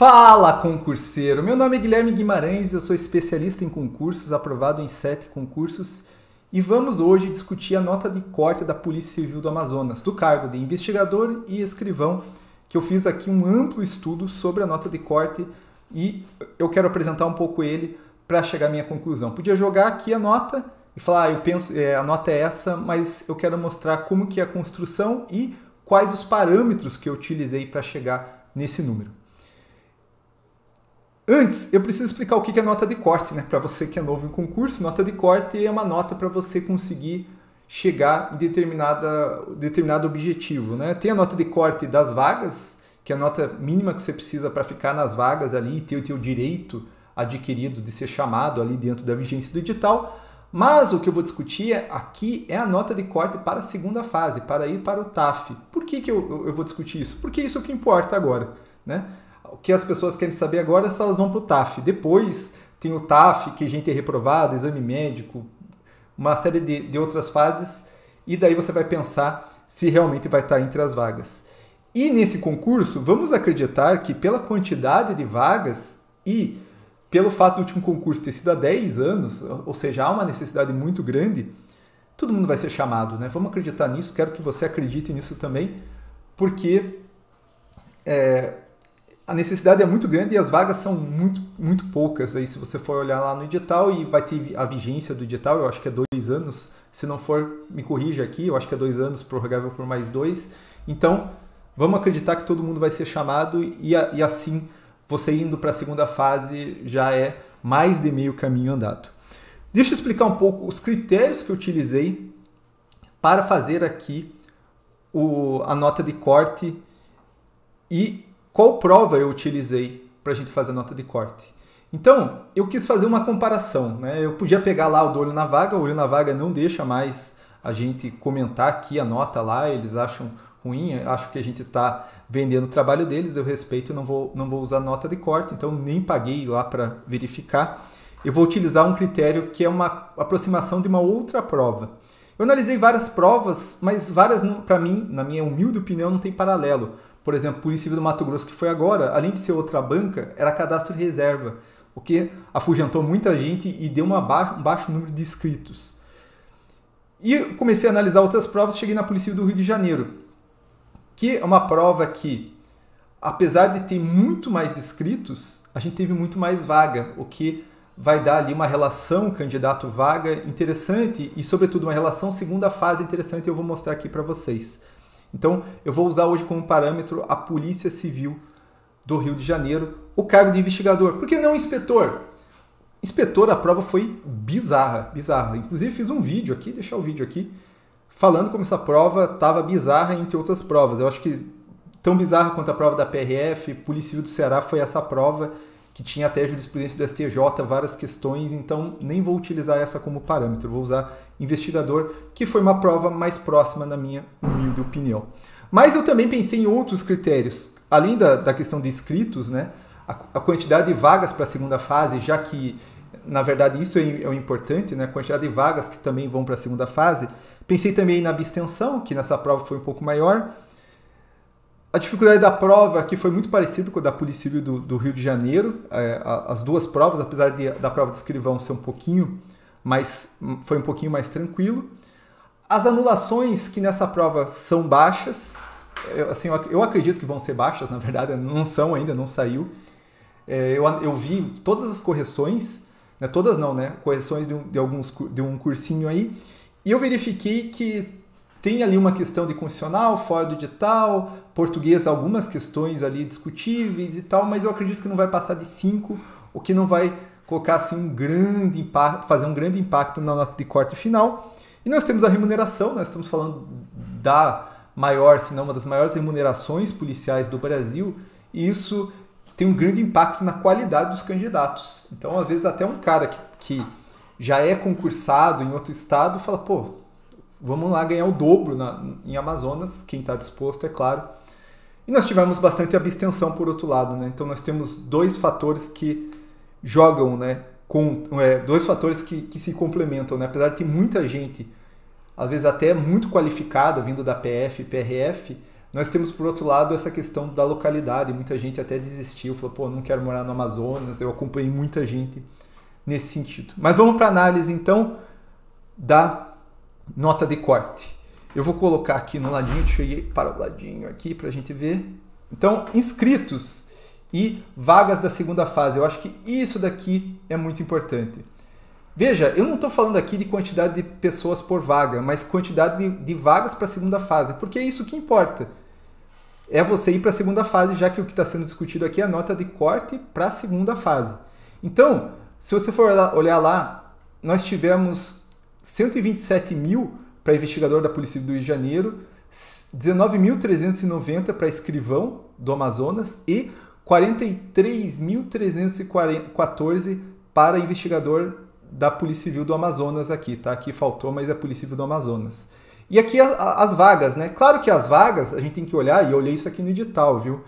Fala, concurseiro! Meu nome é Guilherme Guimarães, eu sou especialista em concursos, aprovado em 7 concursos, e vamos hoje discutir a nota de corte da Polícia Civil do Amazonas, do cargo de investigador e escrivão, que eu fiz aqui um amplo estudo sobre a nota de corte e eu quero apresentar um pouco ele para chegar à minha conclusão. Podia jogar aqui a nota e falar, eu penso, a nota é essa, mas eu quero mostrar como que é a construção e quais os parâmetros que eu utilizei para chegar nesse número. Antes, eu preciso explicar o que é nota de corte, né? Para você que é novo em concurso, nota de corte é uma nota para você conseguir chegar em determinado objetivo, né? Tem a nota de corte das vagas, que é a nota mínima que você precisa para ficar nas vagas ali e ter o teu direito adquirido de ser chamado ali dentro da vigência do edital. Mas o que eu vou discutir aqui é a nota de corte para a segunda fase, para ir para o TAF. Por que eu vou discutir isso? Porque isso é o que importa agora, né? O que as pessoas querem saber agora é se elas vão para o TAF. Depois tem o TAF, que a gente é reprovado, exame médico, uma série de outras fases, e daí você vai pensar se realmente vai estar entre as vagas. E nesse concurso, vamos acreditar que pela quantidade de vagas e pelo fato do último concurso ter sido há 10 anos, ou seja, há uma necessidade muito grande, todo mundo vai ser chamado, né? Vamos acreditar nisso, quero que você acredite nisso também, porque a necessidade é muito grande e as vagas são muito poucas. Aí, se você for olhar lá no edital, e vai ter a vigência do edital, eu acho que é 2 anos. Se não for, me corrija aqui, eu acho que é 2 anos, prorrogável por mais 2. Então, vamos acreditar que todo mundo vai ser chamado e assim, você indo para a segunda fase já é mais de meio caminho andado. Deixa eu explicar um pouco os critérios que eu utilizei para fazer aqui a nota de corte e qual prova eu utilizei para a gente fazer a nota de corte. Então, eu quis fazer uma comparação, né? Eu podia pegar lá o do olho na vaga, o olho na vaga não deixa mais a gente comentar aqui a nota lá, eles acham ruim, acho que a gente está vendendo o trabalho deles, eu respeito, não vou usar nota de corte, então nem paguei lá para verificar. Eu vou utilizar um critério que é uma aproximação de uma outra prova. Eu analisei várias provas, mas várias, para mim, na minha humilde opinião, não tem paralelo. Por exemplo, Polícia Civil do Mato Grosso, que foi agora, além de ser outra banca, era cadastro de reserva, o que afugentou muita gente e deu um baixo número de inscritos. E comecei a analisar outras provas, cheguei na Polícia Civil do Rio de Janeiro, que é uma prova que, apesar de ter muito mais inscritos, a gente teve muito mais vaga, o que vai dar ali uma relação candidato-vaga interessante e, sobretudo, uma relação segunda fase interessante, eu vou mostrar aqui para vocês. Então, eu vou usar hoje como parâmetro a Polícia Civil do Rio de Janeiro, o cargo de investigador. Por que não inspetor? Inspetor, a prova foi bizarra. Inclusive, fiz um vídeo aqui, deixar o vídeo aqui, falando como essa prova estava bizarra entre outras provas. Eu acho que tão bizarra quanto a prova da PRF, Polícia Civil do Ceará foi essa prova que tinha até jurisprudência do STJ, várias questões, então nem vou utilizar essa como parâmetro, vou usar investigador, que foi uma prova mais próxima na minha humilde opinião. Mas eu também pensei em outros critérios, além da questão de inscritos, né, a quantidade de vagas para a segunda fase, já que, na verdade, isso é o importante, né, a quantidade de vagas que também vão para a segunda fase. Pensei também na abstenção, que nessa prova foi um pouco maior. A dificuldade da prova, que foi muito parecido com a da Polícia Civil do Rio de Janeiro, as duas provas, apesar da prova de escrivão ser foi um pouquinho mais tranquilo. As anulações, que nessa prova são baixas, eu acredito que vão ser baixas, na verdade, não são ainda, não saiu. Eu vi todas as correções, né, todas não, né, correções de um cursinho aí, e eu verifiquei que tem ali uma questão de constitucional, fora do edital, português, algumas questões ali discutíveis e tal, mas eu acredito que não vai passar de 5, o que não vai colocar assim fazer um grande impacto na nota de corte final. E nós temos a remuneração, nós estamos falando da maior, se não uma das maiores remunerações policiais do Brasil, e isso tem um grande impacto na qualidade dos candidatos. Então, às vezes, até um cara que já é concursado em outro estado fala, pô, vamos lá ganhar o dobro em Amazonas, quem está disposto, é claro. E nós tivemos bastante abstenção por outro lado, né? Então nós temos 2 fatores que jogam, né? Dois fatores que se complementam, né? Apesar de ter muita gente, às vezes até muito qualificada, vindo da PF e PRF, Nós temos, por outro lado, essa questão da localidade. Muita gente até desistiu, falou, pô, não quero morar no Amazonas. Eu acompanhei muita gente nesse sentido. Mas vamos para a análise, então, da nota de corte. Eu vou colocar aqui no ladinho, deixa eu ir para o ladinho aqui para a gente ver. Então, inscritos e vagas da segunda fase. Eu acho que isso daqui é muito importante. Veja, eu não estou falando aqui de quantidade de pessoas por vaga, mas quantidade de vagas para a segunda fase, porque é isso que importa. É você ir para a segunda fase, já que o que está sendo discutido aqui é a nota de corte para a segunda fase. Então, se você for olhar lá, nós tivemos 127 mil para investigador da Polícia do Rio de Janeiro, 19.390 para escrivão do Amazonas e 43.314 para investigador da Polícia Civil do Amazonas aqui, tá? Aqui faltou, mas é a Polícia Civil do Amazonas. E aqui as vagas, né? Claro que as vagas, a gente tem que olhar, e eu olhei isso aqui no edital, viu?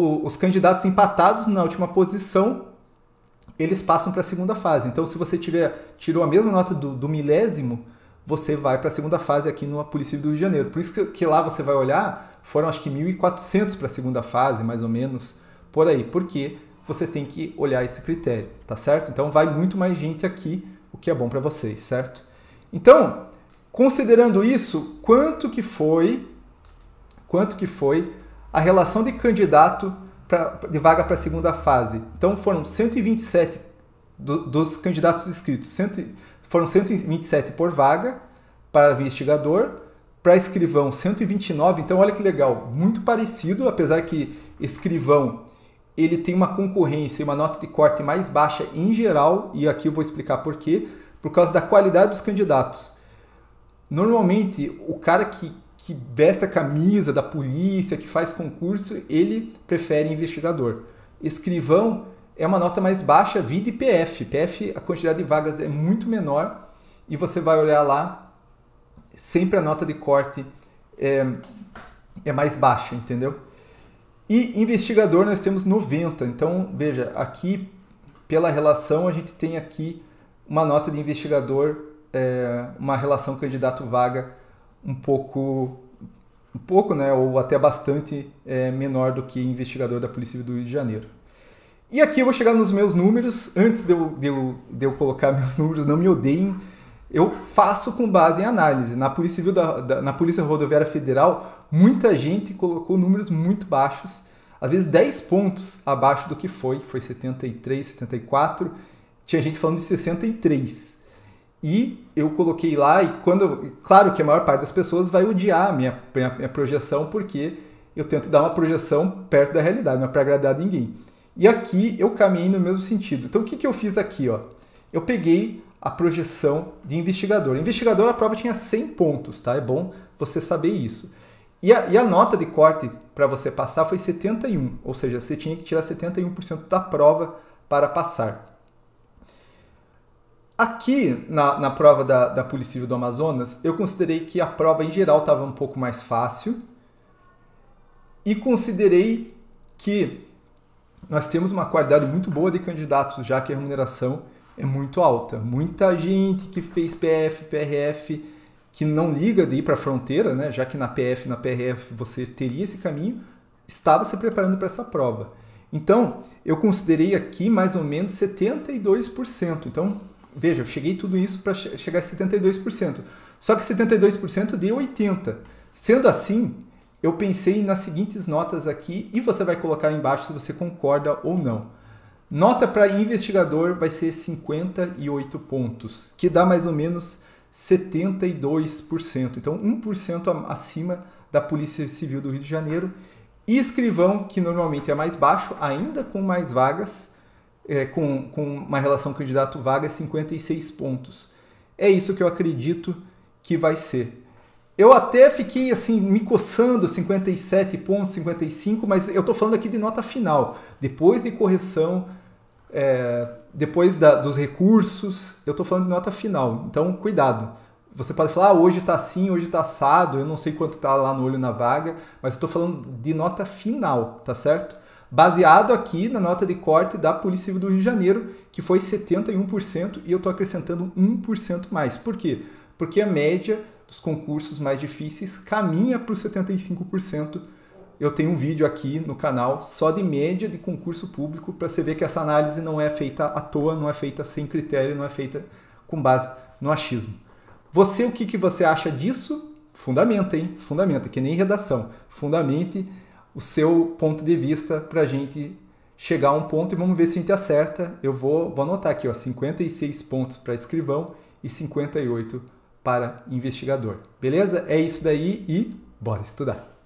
Os candidatos empatados na última posição, eles passam para a segunda fase. Então, se você tirou a mesma nota do milésimo, você vai para a segunda fase aqui no Polícia Civil do Rio de Janeiro. Por isso que lá você vai olhar, foram acho que 1.400 para a segunda fase, mais ou menos, por aí. Porque você tem que olhar esse critério, tá certo? Então vai muito mais gente aqui, o que é bom para vocês, certo? Então, considerando isso, quanto que foi a relação de candidato de vaga para a segunda fase? Então foram 127 dos candidatos inscritos, foram 127 por vaga para investigador, para escrivão 129, então olha que legal, muito parecido, apesar que escrivão ele tem uma concorrência e uma nota de corte mais baixa em geral, e aqui eu vou explicar por quê, por causa da qualidade dos candidatos. Normalmente, o cara que veste a camisa da polícia, que faz concurso, ele prefere investigador. Escrivão é uma nota mais baixa, vide PF. PF, a quantidade de vagas é muito menor, e você vai olhar lá, sempre a nota de corte é mais baixa, entendeu? E investigador nós temos 90. Então, veja, aqui, pela relação, a gente tem aqui uma nota de investigador, uma relação candidato-vaga um pouco, né, ou até bastante menor do que investigador da Polícia Civil do Rio de Janeiro. E aqui eu vou chegar nos meus números. Antes de eu colocar meus números, não me odeiem, eu faço com base em análise. Na Polícia Civil na Polícia Rodoviária Federal, muita gente colocou números muito baixos, às vezes 10 pontos abaixo do que foi 73, 74, tinha gente falando de 63. E eu coloquei lá, e claro que a maior parte das pessoas vai odiar a minha projeção, porque eu tento dar uma projeção perto da realidade, não é para agradar ninguém. E aqui eu caminhei no mesmo sentido. Então o que eu fiz aqui? Ó? Eu peguei a projeção de investigador. Investigador, a prova tinha 100 pontos, tá? É bom você saber isso. E a nota de corte para você passar foi 71, ou seja, você tinha que tirar 71% da prova para passar. Aqui, na prova da Polícia Civil do Amazonas, eu considerei que a prova em geral estava um pouco mais fácil e considerei que nós temos uma qualidade muito boa de candidatos, já que a remuneração é muito alta. Muita gente que fez PF, PRF, que não liga de ir para a fronteira, né? Já que na PF, na PRF você teria esse caminho, estava se preparando para essa prova. Então, eu considerei aqui mais ou menos 72%. Então, veja, eu cheguei tudo isso para chegar a 72%. Só que 72% deu 80%. Sendo assim, eu pensei nas seguintes notas aqui e você vai colocar aí embaixo se você concorda ou não. Nota para investigador vai ser 58 pontos, que dá mais ou menos 72%. Então, 1% acima da Polícia Civil do Rio de Janeiro. E escrivão, que normalmente é mais baixo, ainda com mais vagas, com uma relação candidato-vaga, 56 pontos. É isso que eu acredito que vai ser. Eu até fiquei assim, me coçando, 57 pontos, 55, mas eu estou falando aqui de nota final. Depois de correção, depois dos recursos, eu estou falando de nota final. Então, cuidado. Você pode falar, hoje está assim, hoje está assado, eu não sei quanto está lá no olho na vaga, mas eu estou falando de nota final, tá certo? Baseado aqui na nota de corte da Polícia Civil do Rio de Janeiro, que foi 71%, e eu estou acrescentando 1% mais. Por quê? Porque a média dos concursos mais difíceis caminha para os 75%. Eu tenho um vídeo aqui no canal só de média de concurso público para você ver que essa análise não é feita à toa, não é feita sem critério, não é feita com base no achismo. Você, o que você acha disso? Fundamenta, hein? Fundamenta, que nem redação. Fundamente o seu ponto de vista para a gente chegar a um ponto e vamos ver se a gente acerta. Eu vou anotar aqui, ó, 56 pontos para escrivão e 58 para investigador. Beleza? É isso daí e bora estudar!